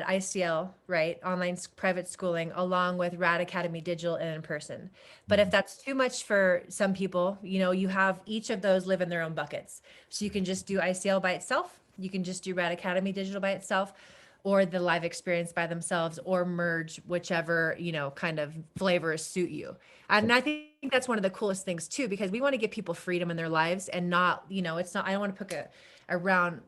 ICL, right? Online private schooling along with Rad Academy digital and in person. But if that's too much for some people, you have each of those live in their own buckets. So you can just do ICL by itself. You can just do Rad Academy digital by itself, or the live experience by themselves, or merge whichever, kind of flavors suit you. And I think that's one of the coolest things too, because we want to give people freedom in their lives and not, it's not, I don't want to put a round,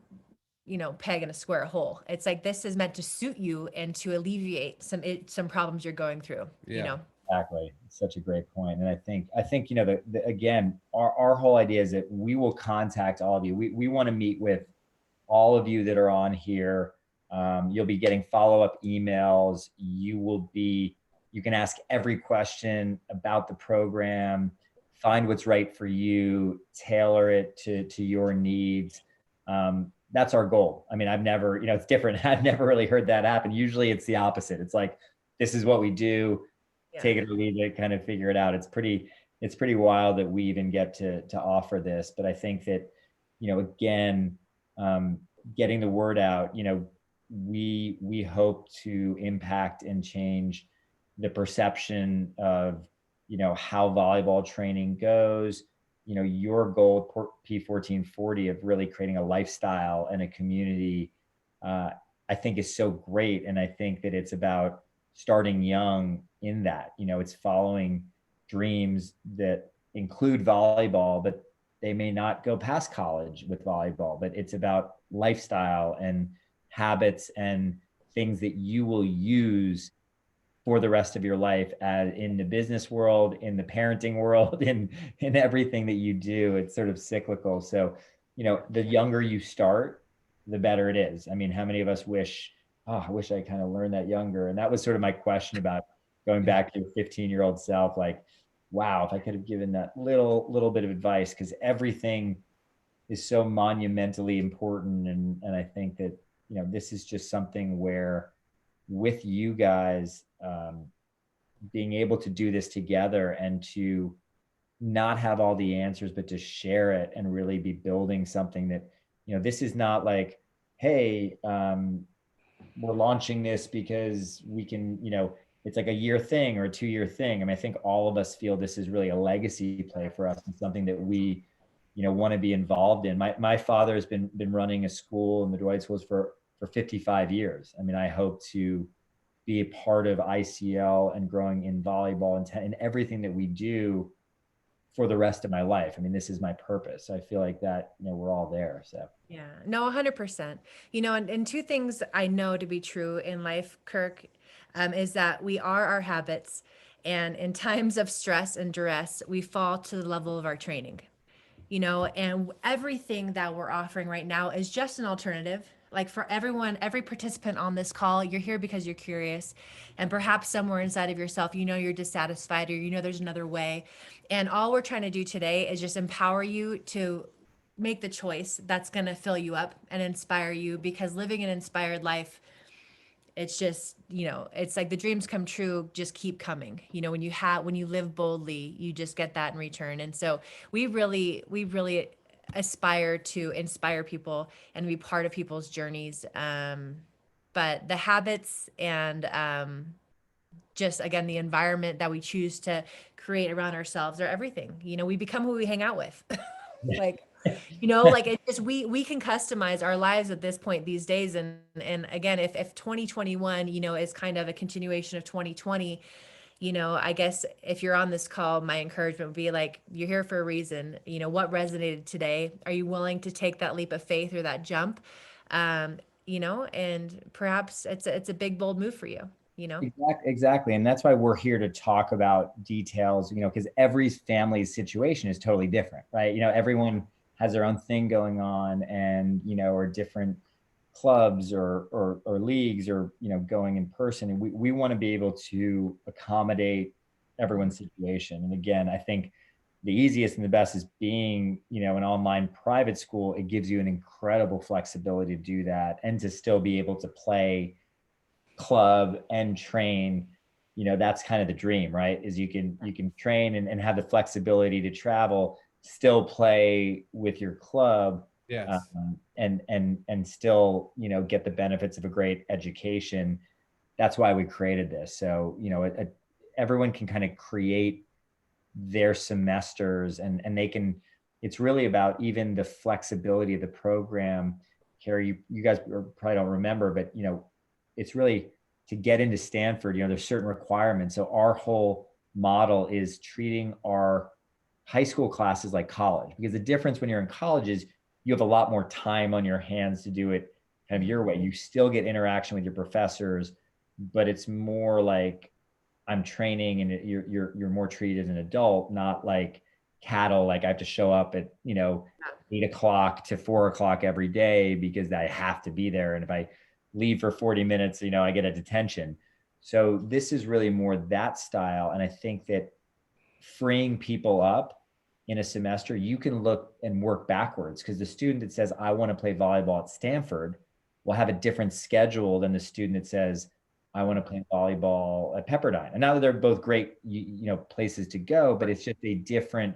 peg in a square hole. It's like, this is meant to suit you and to alleviate some problems you're going through, Yeah. Exactly. It's such a great point. And I think, again, our whole idea is that we will contact all of you. We want to meet with all of you that are on here. You'll be getting follow-up emails. You can ask every question about the program, find what's right for you, tailor it to your needs. That's our goal. I mean, I've never, it's different. I've never really heard that happen. Usually it's the opposite. It's like, this is what we do, take it or leave it, kind of figure it out. It's pretty wild that we even get to offer this. But I think that, again, getting the word out, we hope to impact and change the perception of, how volleyball training goes. Your goal, P1440, of really creating a lifestyle and a community, I think is so great. And I think that it's about starting young in that, it's following dreams that include volleyball, but they may not go past college with volleyball. But it's about lifestyle and habits and things that you will use for the rest of your life, as in the business world, in the parenting world, in everything that you do. It's sort of cyclical. So, the younger you start, the better it is. I mean, how many of us wish, oh, I wish I kind of learned that younger? And that was sort of my question about going back to your 15-year-old self. Like, wow, if I could have given that little bit of advice, because everything is so monumentally important. And I think that, this is just something where, with you guys, being able to do this together and to not have all the answers, but to share it and really be building something that, this is not like, hey, we're launching this because we can, it's like a year thing or a 2-year thing. I mean, I think all of us feel this is really a legacy play for us and something that we, want to be involved in. My father has been running a school in the Dwight schools for 55 years. I mean, I hope to be a part of ICL and growing in volleyball and everything that we do for the rest of my life. I mean, this is my purpose. So I feel like that, we're all there. So Yeah, no, 100%. And two things I know to be true in life, Kirk, is that we are our habits. And in times of stress and duress, we fall to the level of our training, and everything that we're offering right now is just an alternative. Like, for everyone, every participant on this call, you're here because you're curious, and perhaps somewhere inside of yourself, you're dissatisfied, or there's another way. And all we're trying to do today is just empower you to make the choice that's going to fill you up and inspire you, because living an inspired life, it's just, it's like the dreams come true just keep coming. When you live boldly, you just get that in return. And so we really aspire to inspire people and be part of people's journeys. But the habits and just, again, the environment that we choose to create around ourselves are everything. We become who we hang out with. Like, like, it just, we can customize our lives at this point these days. And again, if 2021, is kind of a continuation of 2020, I guess if you're on this call, my encouragement would be like, you're here for a reason. What resonated today? Are you willing to take that leap of faith or that jump? And perhaps it's a big, bold move for you. Exactly. And that's why we're here to talk about details, because every family's situation is totally different, right? Everyone has their own thing going on, and, or different clubs or leagues, or, going in person. And we want to be able to accommodate everyone's situation. And again, I think the easiest and the best is being, an online private school. It gives you an incredible flexibility to do that and to still be able to play club and train. That's kind of the dream, right? Is you can train and have the flexibility to travel, still play with your club, Yes. and still, get the benefits of a great education. That's why we created this. So, everyone can kind of create their semesters, and they can, it's really about even the flexibility of the program. Kerri, you guys probably don't remember, but it's really to get into Stanford, there's certain requirements. So our whole model is treating our high school classes like college, because the difference when you're in college is you have a lot more time on your hands to do it kind of your way. You still get interaction with your professors, but it's more like I'm training, and you're more treated as an adult, not like cattle. Like I have to show up at 8 o'clock to 4 o'clock every day because I have to be there, and if I leave for 40 minutes, I get a detention. So this is really more that style, and I think that freeing people up in a semester, you can look and work backwards, because the student that says I want to play volleyball at Stanford will have a different schedule than the student that says I want to play volleyball at Pepperdine. And now that they're both great, places to go, but it's just a different.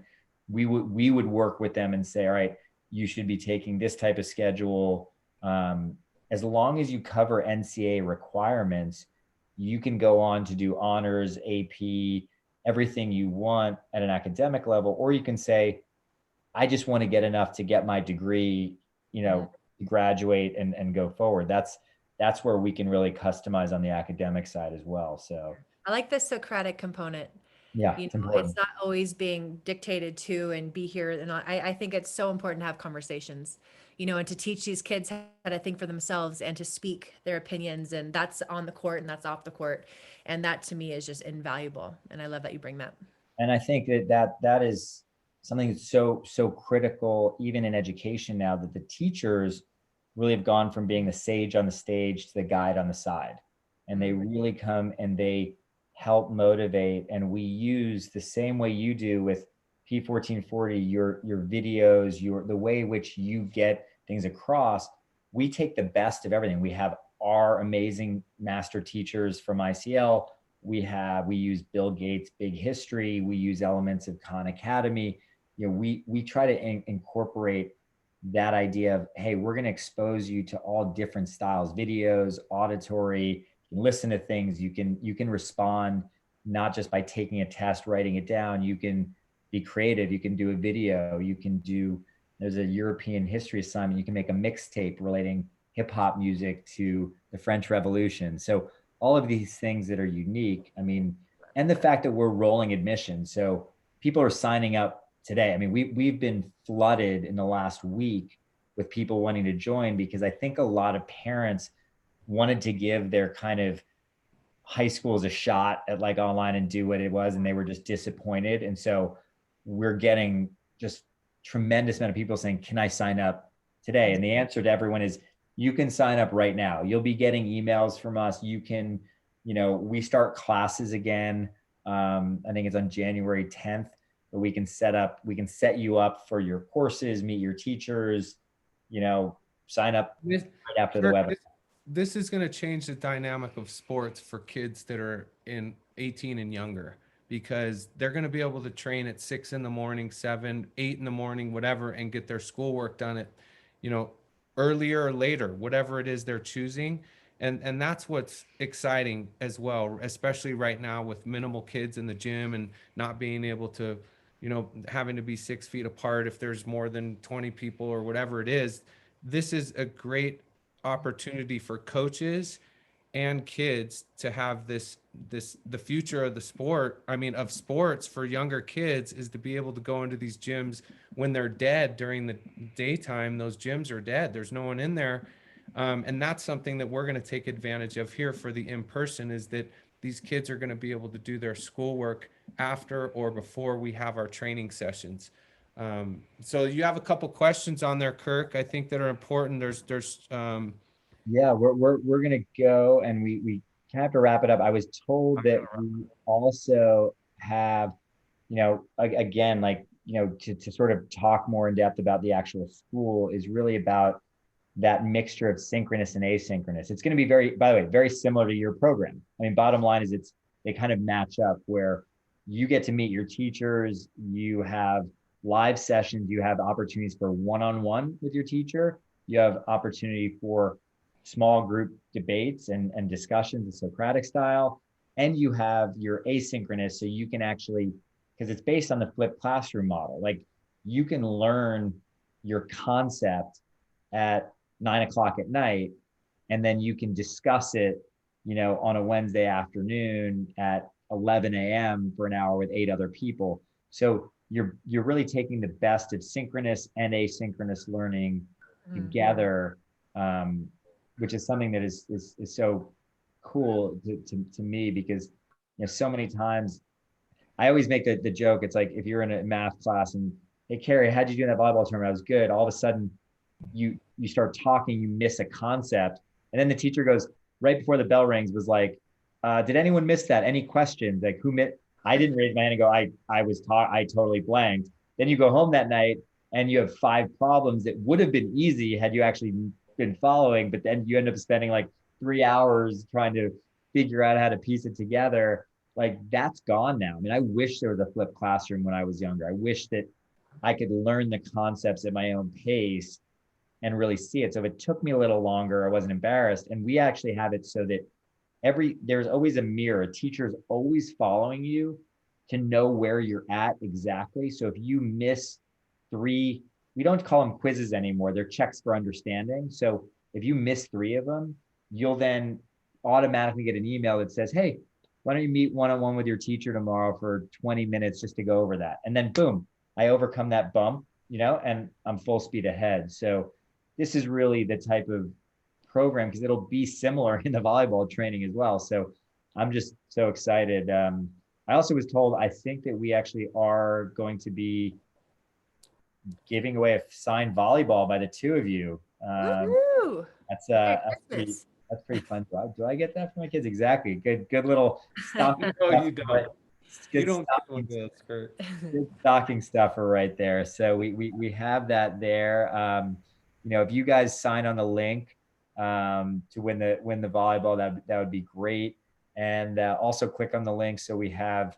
We would work with them and say, all right, you should be taking this type of schedule. As long as you cover NCAA requirements, you can go on to do honors, AP, everything you want at an academic level, or you can say, I just want to get enough to get my degree, graduate and go forward. That's where we can really customize on the academic side as well. So I like the Socratic component. yeah, You it's know, it's important. not always being dictated to and be here. And I think it's so important to have conversations, and to teach these kids how to think for themselves and to speak their opinions. And that's on the court and that's off the court. And that to me is just invaluable. And I love that you bring that. And I think that is something that's so critical even in education now, that the teachers really have gone from being the sage on the stage to the guide on the side, and they really come and they help motivate. And we use the same way you do with P1440, your videos, the way in which you get things across. We take the best of everything. We have our amazing master teachers from ICL. We use Bill Gates' big history. We use elements of Khan Academy. We try to incorporate that idea of, hey, we're going to expose you to all different styles, videos, auditory. You can listen to things. You can respond not just by taking a test, writing it down. You can be creative. You can do a video. There's a European history assignment. You can make a mixtape relating hip hop music to the French Revolution. So all of these things that are unique. I mean, and the fact that we're rolling admission. So people are signing up today. I mean, we've been flooded in the last week with people wanting to join, because I think a lot of parents wanted to give their kind of high schools a shot at like online and do what it was, and they were just disappointed. And so we're getting just tremendous amount of people saying, can I sign up today? And the answer to everyone is, you can sign up right now. You'll be getting emails from us. You can, we start classes again. I think it's on January 10th, but we can set you up for your courses, meet your teachers, sign up right after the webinar. This is going to change the dynamic of sports for kids that are in 18 and younger, because they're going to be able to train at 6 in the morning, 7, 8 in the morning, whatever, and get their schoolwork done at, earlier or later, whatever it is they're choosing. And that's what's exciting as well, especially right now with minimal kids in the gym and not being able to, having to be 6 feet apart if there's more than 20 people or whatever it is. This is a great opportunity for coaches and kids to have the future of the sport, of sports for younger kids, is to be able to go into these gyms when they're dead. During the daytime, those gyms are dead, there's no one in there. And that's something that we're going to take advantage of here for the in-person, is that these kids are going to be able to do their schoolwork after or before we have our training sessions. So you have a couple questions on there, Kirk, I think that are important. There's Yeah, we're gonna go, and we have to wrap it up. I was told that we also have, again, like to sort of talk more in depth about the actual school is really about that mixture of synchronous and asynchronous. It's going to be by the way, very similar to your program. I mean, bottom line is they kind of match up where you get to meet your teachers, you have live sessions, you have opportunities for one-on-one with your teacher, you have opportunity for small group debates and discussions, the Socratic style, and you have your asynchronous, so you can actually, because it's based on the flipped classroom model, like you can learn your concept at 9 o'clock at night, and then you can discuss it, on a Wednesday afternoon at 11 a.m. for an hour with 8 other people. So you're really taking the best of synchronous and asynchronous learning together, which is something that is so cool to me, because so many times I always make the joke. It's like if you're in a math class and, hey, Kerri, how'd you do in that volleyball tournament? I was good. All of a sudden you start talking, you miss a concept. And then the teacher goes, right before the bell rings, was like, did anyone miss that? Any questions? Like who missed? I didn't raise my hand and go, I totally blanked. Then you go home that night and you have 5 problems that would have been easy had you actually been following, but then you end up spending like 3 hours trying to figure out how to piece it together. Like that's gone now. I mean, I wish there was a flipped classroom when I was younger. I wish that I could learn the concepts at my own pace and really see it. So if it took me a little longer, I wasn't embarrassed. And we actually have it so that there's always a mirror. A teacher's always following you to know where you're at exactly. So if you miss 3, we don't call them quizzes anymore. They're checks for understanding. So if you miss 3 of them, you'll then automatically get an email that says, hey, why don't you meet one-on-one with your teacher tomorrow for 20 minutes just to go over that? And then boom, I overcome that bump, and I'm full speed ahead. So this is really the type of program, because it'll be similar in the volleyball training as well. So I'm just so excited. I also was told, I think that we actually are going to be giving away a signed volleyball by the 2 of you. That's pretty fun. Do I get that for my kids? Exactly. Good little stocking. No, you don't. Good You don't stocking, get this, Kurt. good stocking stuffer right there. So we have that there. If you guys sign on the link to win the volleyball, that would be great. And also click on the link so we have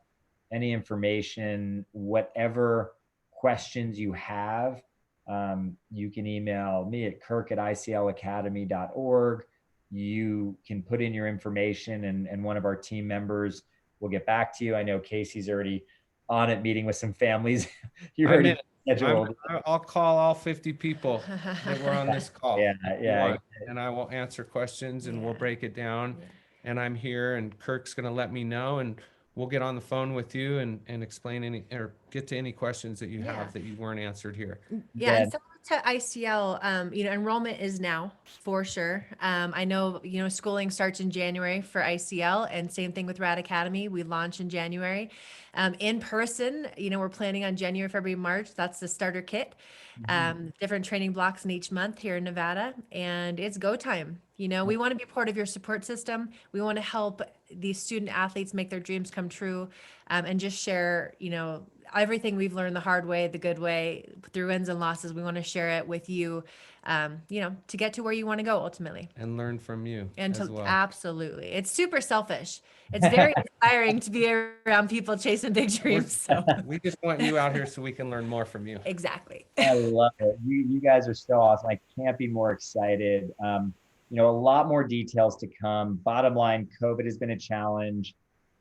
any information, whatever questions you have. You can email me at kirk@iclacademy.org. You can put in your information and one of our team members will get back to you. I know Casey's already on it, meeting with some families. You already scheduled. I'll call all 50 people that were on this call. Yeah. And I will answer questions and we'll break it down. And I'm here and Kirk's going to let me know and we'll get on the phone with you and explain or get to any questions that you have that you weren't answered here. Yeah. And similar to ICL, enrollment is now for sure. I know, schooling starts in January for ICL and same thing with Rad Academy. We launch in January. In person, we're planning on January, February, March. That's the starter kit. Different training blocks in each month here in Nevada, and it's go time. We want to be part of your support system. We want to help these student athletes make their dreams come true, and just share, everything we've learned the hard way, the good way, through wins and losses. We want to share it with you, to get to where you want to go ultimately. And learn from you as well. Absolutely. It's super selfish. It's very inspiring to be around people chasing big dreams. So we just want you out here so we can learn more from you. Exactly. I love it. You guys are so awesome. I can't be more excited. A lot more details to come. Bottom line, COVID has been a challenge.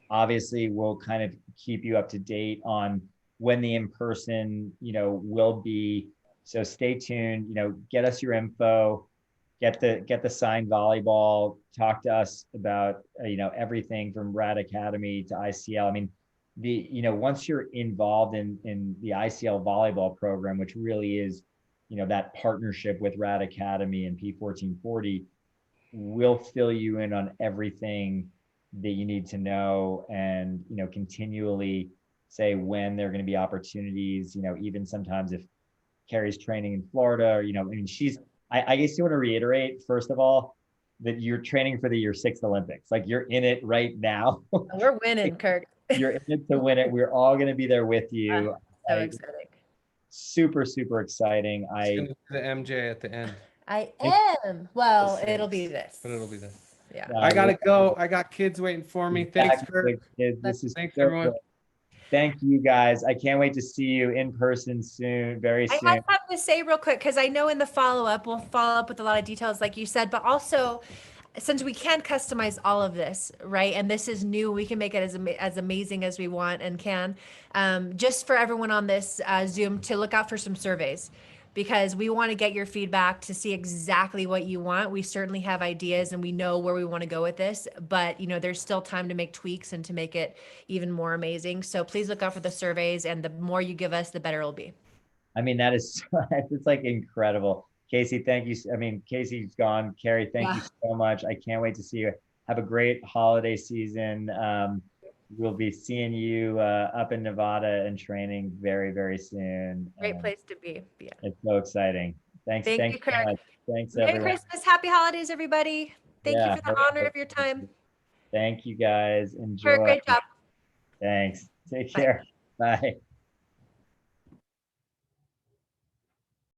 Obviously, we'll kind of keep you up to date on when the in-person, will be. So stay tuned, get us your info, get the signed volleyball, talk to us about, everything from Rad Academy to ICL. I mean, once you're involved in the ICL volleyball program, which really is, that partnership with Rad Academy and P1440, we'll fill you in on everything that you need to know and, continually say when there are going to be opportunities, even sometimes if Kerri's training in Florida or, I guess you want to reiterate, first of all, that you're training for the year 6 Olympics. Like you're in it right now. We're winning, Kirk. You're in it to win it. We're all going to be there with you. So exciting. super, super exciting. It's gonna be the MJ at the end, I am. Well, it'll be this. but it'll be this. Yeah. I gotta go. I got kids waiting for me. Thanks, Kurt. This is Thanks, so everyone. cool. Thank you guys. I can't wait to see you in person soon, very I soon. have something to say real quick because I know in the follow-up we'll follow up with a lot of details like you said, but also since we can customize all of this, right? And this is new, we can make it as amazing as we want and can. Just for everyone on this Zoom to look out for some surveys because we want to get your feedback to see exactly what you want. We certainly have ideas and we know where we want to go with this, but you know, there's still time to make tweaks and to make it even more amazing. So please look out for the surveys and the more you give us, the better it'll be. I mean, that is, it's like incredible. Casey, thank you. I mean, Casey's gone. Kerri, thank you so much. I can't wait to see you. Have a great holiday season. We'll be seeing you up in Nevada and training very, very soon. Great place to be. Yeah. It's so exciting. Thanks. Thank Thanks you, Kirk. so much. Thanks, Merry everyone. Christmas. Happy holidays, everybody. Thank you for the honor of your time. Thank you, guys. Enjoy. Kirk, great job. Thanks. Take Bye. care. Bye.